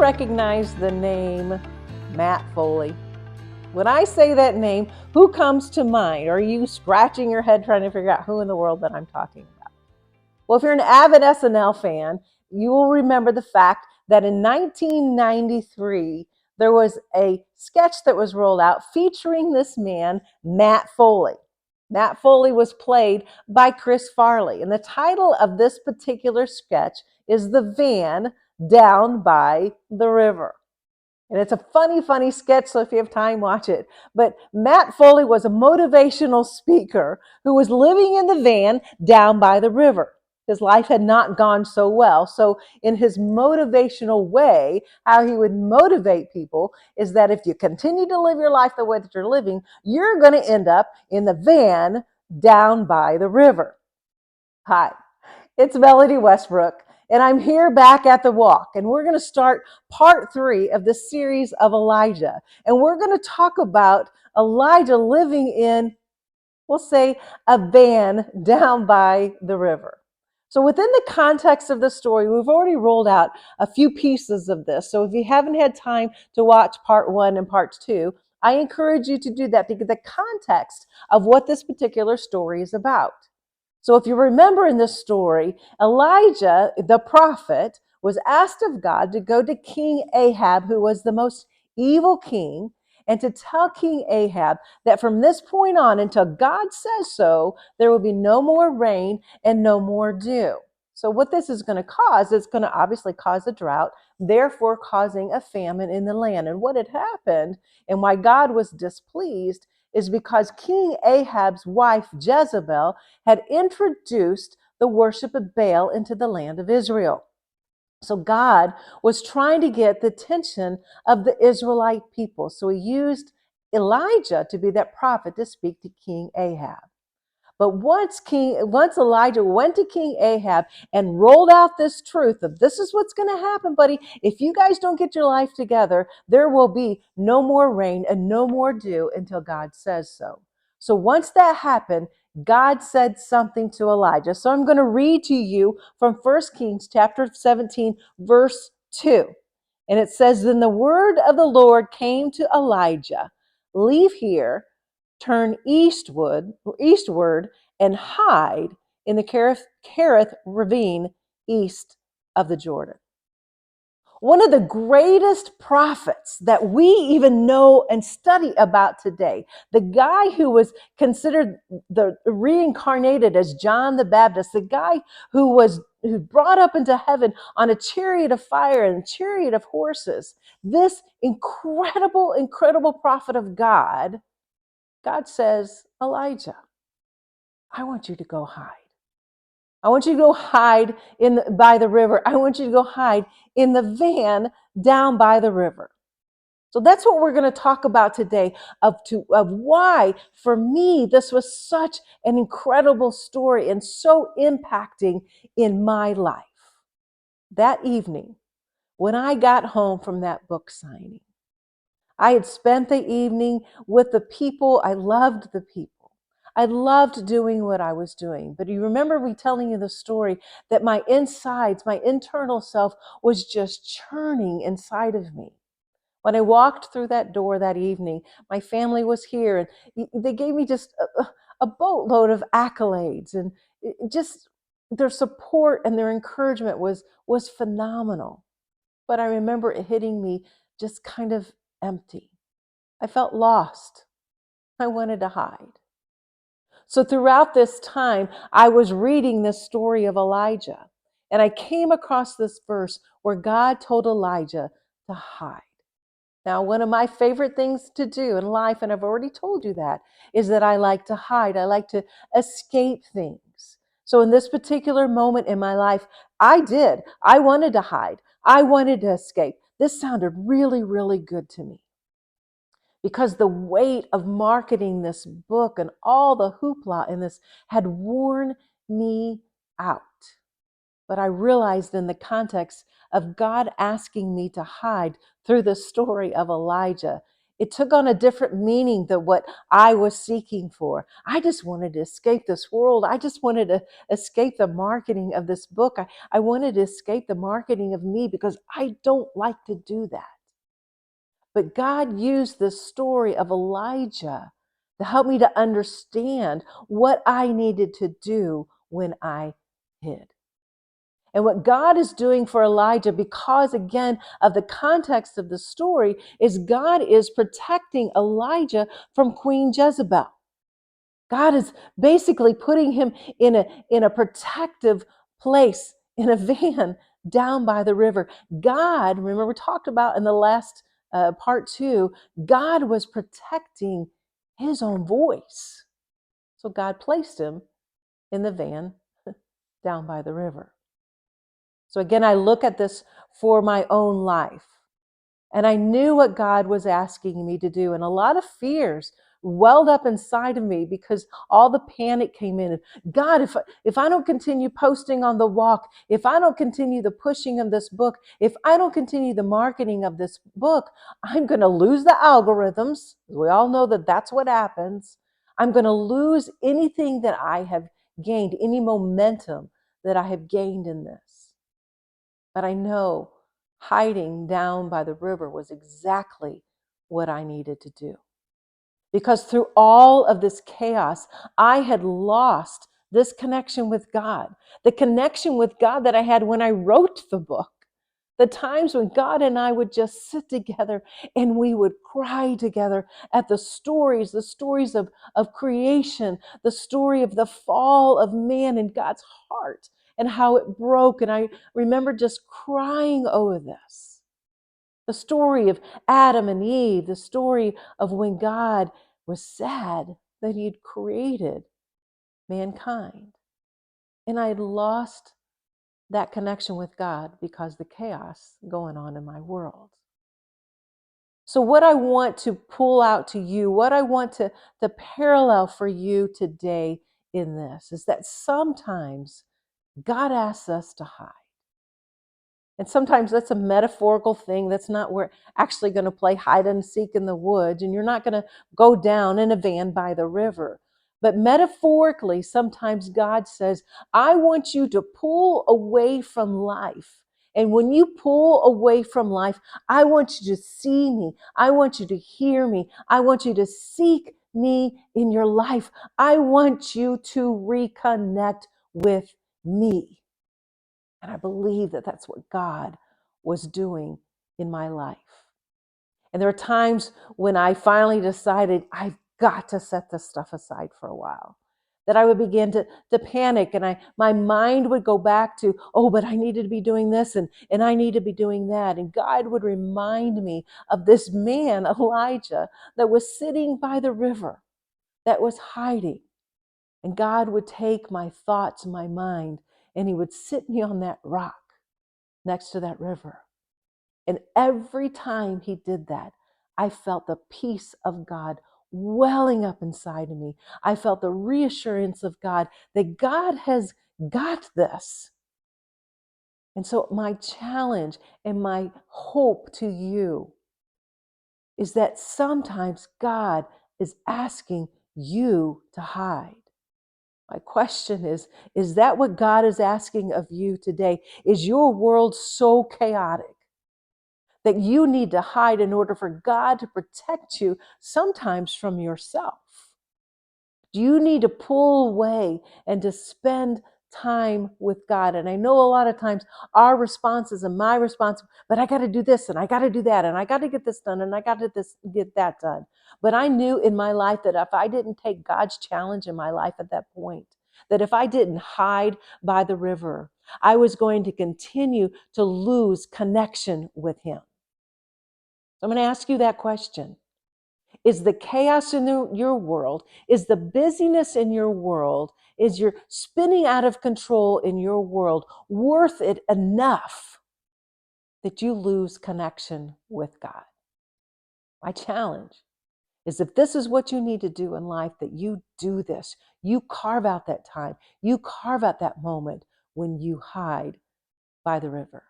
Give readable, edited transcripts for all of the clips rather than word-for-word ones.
recognize the name Matt Foley? When I say that name, who comes to mind? Are you scratching your head trying to figure out who in the world that I'm talking about? Well, if you're an avid SNL fan, you will remember the fact that in 1993, there was a sketch that was rolled out featuring this man, Matt Foley. Matt Foley was played by Chris Farley. And the title of this particular sketch is The Van Down by the River. And it's a funny sketch, so if you have time, watch it. But Matt Foley was a motivational speaker who was living in the van down by the river. His life had not gone so well. So in his motivational way, how he would motivate people is that if you continue to live your life the way that you're living, you're going to end up in the van down by the river. Hi, it's Melody Westbrook, and I'm here back at the walk, and we're going to start part 3 of the series of Elijah. And we're going to talk about Elijah living in, we'll say, a van down by the river. So within the context of the story, we've already rolled out a few pieces of this. So if you haven't had time to watch part 1 and part 2, I encourage you to do that to get the context of what this particular story is about. So if you remember in this story, Elijah, the prophet, was asked of God to go to King Ahab, who was the most evil king, and to tell King Ahab that from this point on, until God says so, there will be no more rain and no more dew. So what this is going to cause, it's going to obviously cause a drought, therefore causing a famine in the land. And what had happened and why God was displeased is because King Ahab's wife, Jezebel, had introduced the worship of Baal into the land of Israel. So God was trying to get the attention of the Israelite people. So he used Elijah to be that prophet to speak to King Ahab. But once Elijah went to King Ahab and rolled out this truth of this is what's going to happen, buddy. If you guys don't get your life together, there will be no more rain and no more dew until God says so. So once that happened, God said something to Elijah. So I'm going to read to you from 1 Kings chapter 17, verse 2. And it says, Then the word of the Lord came to Elijah, leave here, turn eastward, and hide in the Kerith ravine east of the Jordan. One of the greatest prophets that we even know and study about today, the guy who was considered the reincarnated as John the Baptist, the guy who brought up into heaven on a chariot of fire and a chariot of horses, this incredible prophet of God says, Elijah, I want you to go hide. I want you to go hide by the river. I want you to go hide in the van down by the river. So that's what we're going to talk about today of why, for me, this was such an incredible story and so impacting in my life. That evening, when I got home from that book signing, I had spent the evening with the people. I loved the people. I loved doing what I was doing. But you remember me telling you the story that my insides, my internal self was just churning inside of me. When I walked through that door that evening, my family was here and they gave me just a boatload of accolades, and just their support and their encouragement was phenomenal. But I remember it hitting me just kind of empty. I felt lost. I wanted to hide. So throughout this time, I was reading this story of Elijah, and I came across this verse where God told Elijah to hide. Now, one of my favorite things to do in life, and I've already told you that, is that I like to hide. I like to escape things. So in this particular moment in my life, I did. I wanted to hide. I wanted to escape. This sounded really good to me, because the weight of marketing this book and all the hoopla in this had worn me out. But I realized in the context of God asking me to hide through the story of Elijah, It took on a different meaning than what I was seeking for. I just wanted to escape this world. I just wanted to escape the marketing of this book. I wanted to escape the marketing of me because I don't like to do that. But God used this story of Elijah to help me to understand what I needed to do when I hid. And what God is doing for Elijah, because again of the context of the story, is God is protecting Elijah from Queen Jezebel. God is basically putting him in a protective place, in a van down by the river. God, remember we talked about in the last part 2, God was protecting his own voice. So God placed him in the van down by the river. So again, I look at this for my own life. And I knew what God was asking me to do. And a lot of fears welled up inside of me because all the panic came in. God, if I don't continue posting on the walk, if I don't continue the pushing of this book, if I don't continue the marketing of this book, I'm going to lose the algorithms. We all know that that's what happens. I'm going to lose anything that I have gained, any momentum that I have gained in this. But I know hiding down by the river was exactly what I needed to do. Because through all of this chaos, I had lost this connection with God, the connection with God that I had when I wrote the book. The times when God and I would just sit together and we would cry together at the stories of creation, the story of the fall of man in God's heart and how it broke. And I remember just crying over this. The story of Adam and Eve, the story of when God was sad that he had created mankind. And I had lost that connection with God because the chaos going on in my world. So what I want to pull out to you, what I want to parallel for you today in this is that sometimes God asks us to hide. And sometimes that's a metaphorical thing. That's not where actually going to play hide and seek in the woods, and you're not going to go down in a van by the river. But metaphorically, sometimes God says, I want you to pull away from life. And when you pull away from life, I want you to see me. I want you to hear me. I want you to seek me in your life. I want you to reconnect with me. And I believe that that's what God was doing in my life. And there are times when I finally decided I've got to set this stuff aside for a while. That I would begin to panic and my mind would go back to, oh, but I needed to be doing this and I need to be doing that. And God would remind me of this man, Elijah, that was sitting by the river, that was hiding. And God would take my thoughts, my mind, and he would sit me on that rock next to that river. And every time he did that, I felt the peace of God welling up inside of me. I felt the reassurance of God that God has got this. And so my challenge and my hope to you is that sometimes God is asking you to hide. My question is that what God is asking of you today? Is your world so chaotic that you need to hide in order for God to protect you sometimes from yourself? Do you need to pull away and to spend time with God? And I know a lot of times our responses and my response, but I got to do this and I got to do that and I got to get this done and I got to get that done. But I knew in my life that if I didn't take God's challenge in my life at that point, that if I didn't hide by the river, I was going to continue to lose connection with him. So I'm going to ask you that question. Is the chaos in your world, is the busyness in your world, is your spinning out of control in your world worth it enough that you lose connection with God? My challenge is if this is what you need to do in life, that you do this. You carve out that time. You carve out that moment when you hide by the river.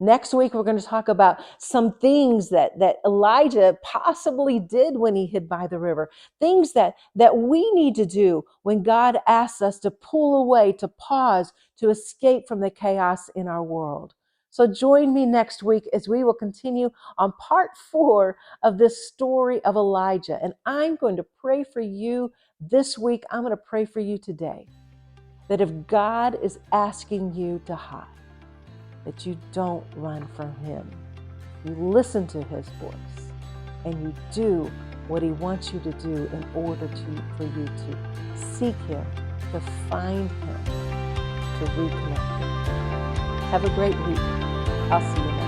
Next week, we're going to talk about some things that Elijah possibly did when he hid by the river, things that we need to do when God asks us to pull away, to pause, to escape from the chaos in our world. So join me next week as we will continue on part 4 of this story of Elijah. And I'm going to pray for you this week. I'm going to pray for you today that if God is asking you to hide, that you don't run from him. You listen to his voice and you do what he wants you to do in order for you to seek him, to find him, to reconnect. Have a great week. I'll see you next time.